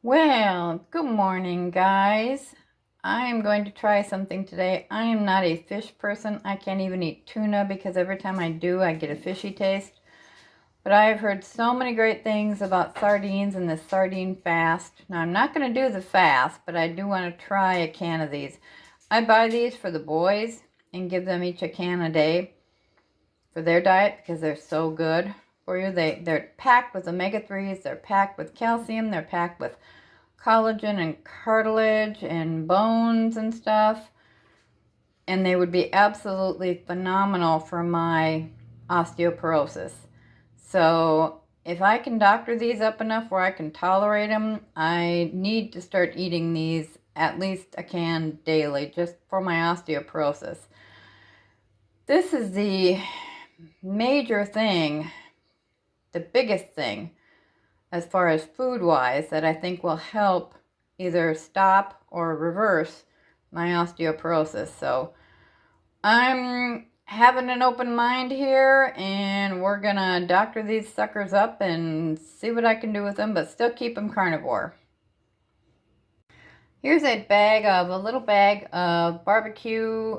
Well, good morning, guys. I am going to try something today. I am not a fish person. I can't even eat tuna because every time I do, I get a fishy taste. But I have heard so many great things about sardines and the sardine fast. Now, I'm not going to do the fast, but I do want to try a can of these. I buy these for the boys and give them each a can a day for their diet because they're so good for you. They're packed with omega-3s, they're packed with calcium, they're packed with collagen and cartilage and bones and stuff, and they would be absolutely phenomenal for my osteoporosis. So if I can doctor these up enough where I can tolerate them, I need to start eating these at least a can daily just for my osteoporosis. This is the major thing, the biggest thing as far as food-wise that I think will help either stop or reverse my osteoporosis. So I'm having an open mind here, and we're gonna doctor these suckers up and see what I can do with them, but still keep them carnivore. Here's a little bag of barbecue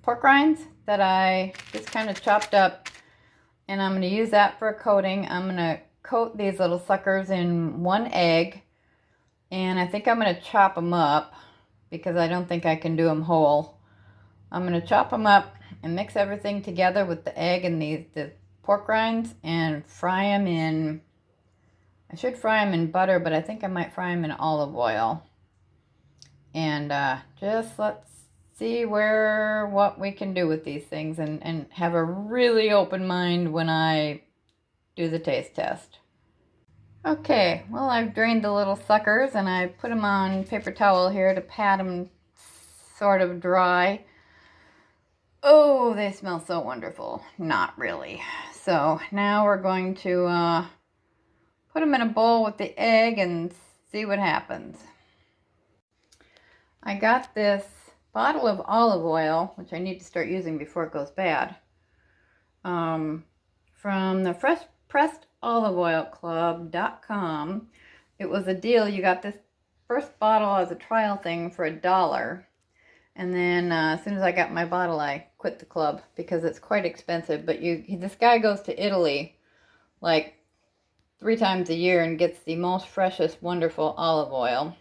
pork rinds that I just kind of chopped up, and I'm going to use that for a coating. I'm going to coat these little suckers in 1 egg, and I think I'm going to chop them up because I don't think I can do them whole. I'm going to chop them up and mix everything together with the egg and the pork rinds and fry them in, I should fry them in butter, but I think I might fry them in olive oil. And just let's see what we can do with these things and have a really open mind when I do the taste test. Okay, well, I've drained the little suckers and I put them on paper towel here to pat them sort of dry. Oh, they smell so wonderful. Not really. So now we're going to put them in a bowl with the egg and see what happens. I got this bottle of olive oil, which I need to start using before it goes bad, from the freshpressedoliveoilclub.com. It was a deal. You got this first bottle as a trial thing for $1. And then as soon as I got my bottle, I quit the club because it's quite expensive. But this guy goes to Italy like 3 times a year and gets the most freshest, wonderful olive oil.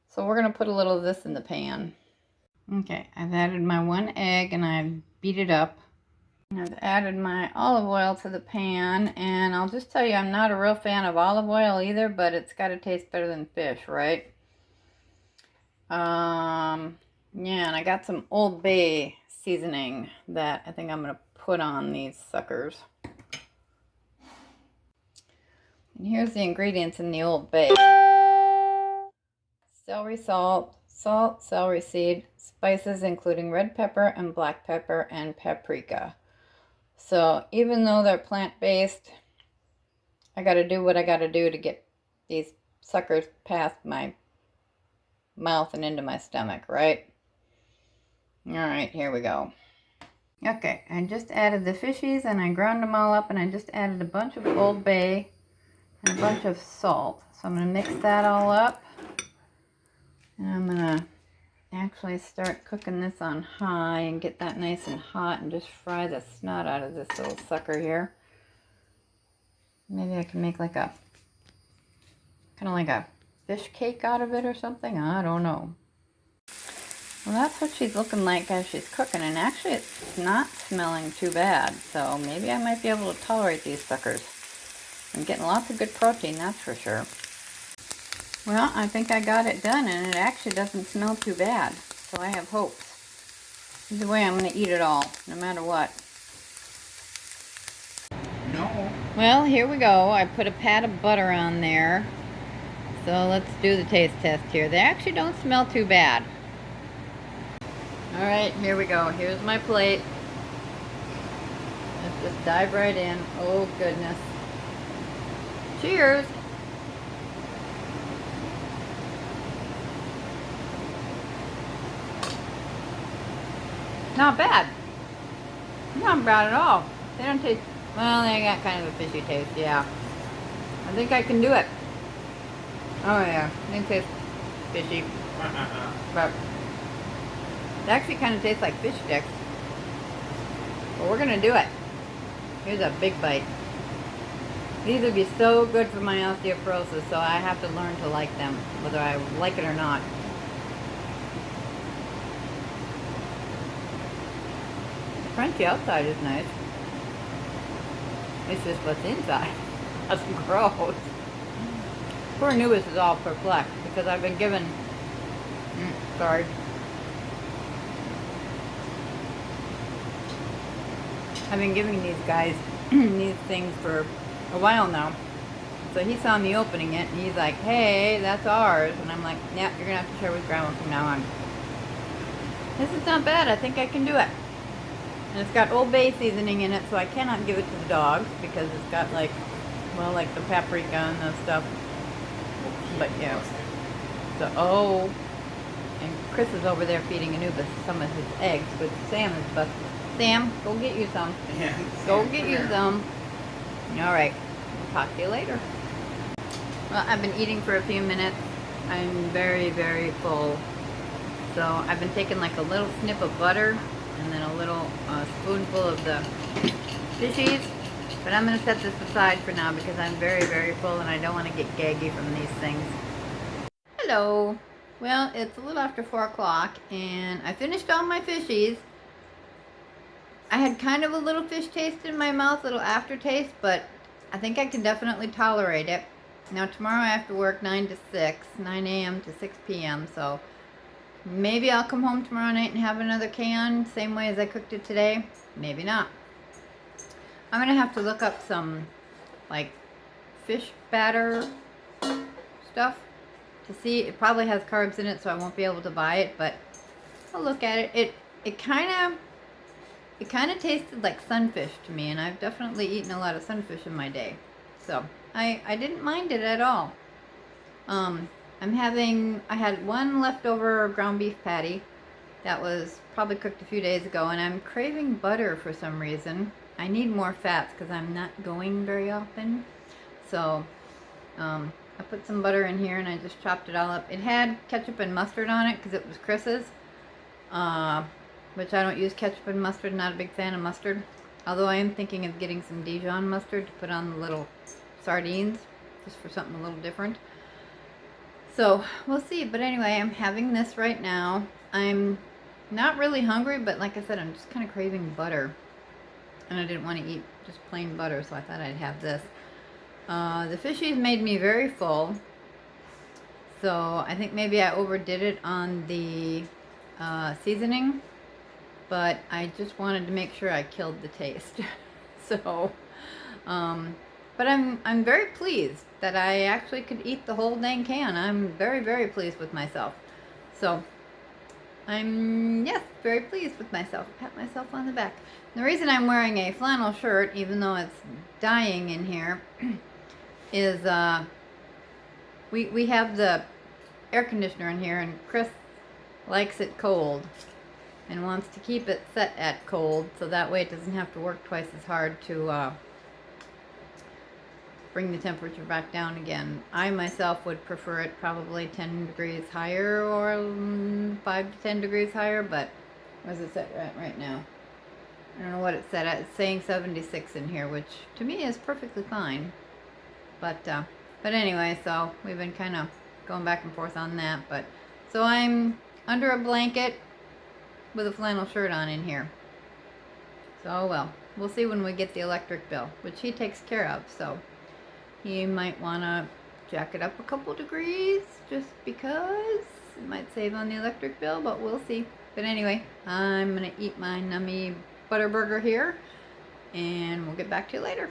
So we're going to put a little of this in the pan. Okay, I've added my 1 egg and I've beat it up. I've added my olive oil to the pan, and I'll just tell you, I'm not a real fan of olive oil either, but it's got to taste better than fish, right? Yeah, and I got some Old Bay seasoning that I think I'm going to put on these suckers. And here's the ingredients in the Old Bay. Celery salt, celery seed, spices including red pepper and black pepper and paprika. So even though they're plant-based, I got to do what I got to do to get these suckers past my mouth and into my stomach, right? All right, here we go. Okay, I just added the fishies and I ground them all up, and I just added a bunch of Old Bay and a bunch of salt. So I'm going to mix that all up. And I'm going to actually start cooking this on high and get that nice and hot and just fry the snot out of this little sucker here. Maybe I can make like kind of like a fish cake out of it or something. I don't know. Well, that's what she's looking like as she's cooking, and actually it's not smelling too bad. So maybe I might be able to tolerate these suckers. I'm getting lots of good protein, that's for sure. Well, I think I got it done, and it actually doesn't smell too bad, so I have hopes. Either way, I'm going to eat it all, no matter what. No. Well, here we go. I put a pat of butter on there. So let's do the taste test here. They actually don't smell too bad. Alright, here we go. Here's my plate. Let's just dive right in. Oh, goodness. Cheers! Not bad. Not bad at all. They don't taste, well, they got kind of a fishy taste, yeah. I think I can do it. Oh yeah, it tastes fishy. But it actually kind of tastes like fish sticks. But we're gonna do it. Here's a big bite. These would be so good for my osteoporosis, so I have to learn to like them, whether I like it or not. The crunchy outside is nice. It's just what's inside. That's gross. Poor Anubis is all perplexed because I've been given... sorry. I've been giving these guys these things for a while now. So he saw me opening it and he's like, hey, that's ours. And I'm like, yeah, you're going to have to share with Grandma from now on. This is not bad. I think I can do it. And it's got Old Bay seasoning in it, so I cannot give it to the dogs because it's got like, well, like the paprika and the stuff. But yeah. So, oh. And Chris is over there feeding Anubis some of his eggs, which Sam is busted. Sam, go get you some. Yeah. Go get you some. Alright. We'll talk to you later. Well, I've been eating for a few minutes. I'm very, very full. So I've been taking like a little snip of butter and then a little spoonful of the fishies. But I'm going to set this aside for now because I'm very, very full and I don't want to get gaggy from these things. Hello. Well, it's a little after 4 o'clock and I finished all my fishies. I had kind of a little fish taste in my mouth, little aftertaste, but I think I can definitely tolerate it. Now tomorrow I have to work 9 to 6, 9 a.m. to 6 p.m. So maybe I'll come home tomorrow night and have another can, same way as I cooked it today. Maybe not. I'm going to have to look up some like fish batter stuff to see. It probably has carbs in it, so I won't be able to buy it, but I'll look at it. It kind of tasted like sunfish to me, and I've definitely eaten a lot of sunfish in my day. So I didn't mind it at all. I had one leftover ground beef patty that was probably cooked a few days ago, and I'm craving butter for some reason. I need more fats because I'm not going very often. So I put some butter in here and I just chopped it all up. It had ketchup and mustard on it because it was Chris's. Which I don't use ketchup and mustard, not a big fan of mustard. Although I am thinking of getting some Dijon mustard to put on the little sardines, just for something a little different. So, we'll see. But anyway, I'm having this right now. I'm not really hungry, but like I said, I'm just kind of craving butter. And I didn't want to eat just plain butter, so I thought I'd have this. The fishies made me very full. So, I think maybe I overdid it on the seasoning. But I just wanted to make sure I killed the taste. So, but I'm very pleased that I actually could eat the whole dang can. I'm very, very pleased with myself. So, I'm, yes, very pleased with myself. Pat myself on the back. The reason I'm wearing a flannel shirt, even though it's dying in here, is we have the air conditioner in here, and Chris likes it cold and wants to keep it set at cold, so that way it doesn't have to work twice as hard to bring the temperature back down again. I myself would prefer it probably 10 degrees higher or 5 to 10 degrees higher, but where's it set at right now? I don't know what it's set at. It's saying 76 in here, which to me is perfectly fine. But anyway, so we've been kind of going back and forth on that. But so I'm under a blanket with a flannel shirt on in here. So, well, we'll see when we get the electric bill, which he takes care of. So he might want to jack it up a couple degrees just because it might save on the electric bill, but we'll see. But anyway, I'm going to eat my nummy butter burger here, and we'll get back to you later.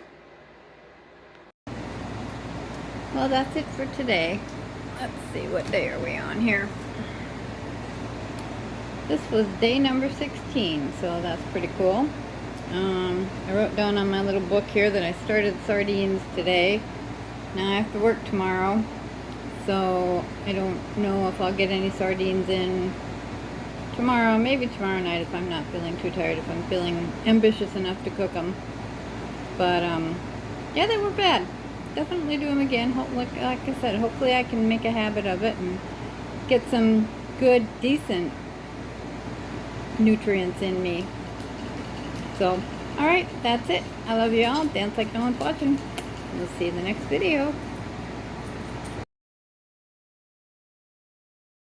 Well, that's it for today. Let's see, what day are we on here? This was day number 16, so that's pretty cool. I wrote down on my little book here that I started sardines today. Now I have to work tomorrow, so I don't know if I'll get any sardines in tomorrow. Maybe tomorrow night if I'm not feeling too tired, if I'm feeling ambitious enough to cook them. But yeah, they were bad. definitely do them again. Like I said, hopefully I can make a habit of it and get some good, decent nutrients in me. So, alright, that's it. I love you all. Dance like no one's watching. We'll see you in the next video.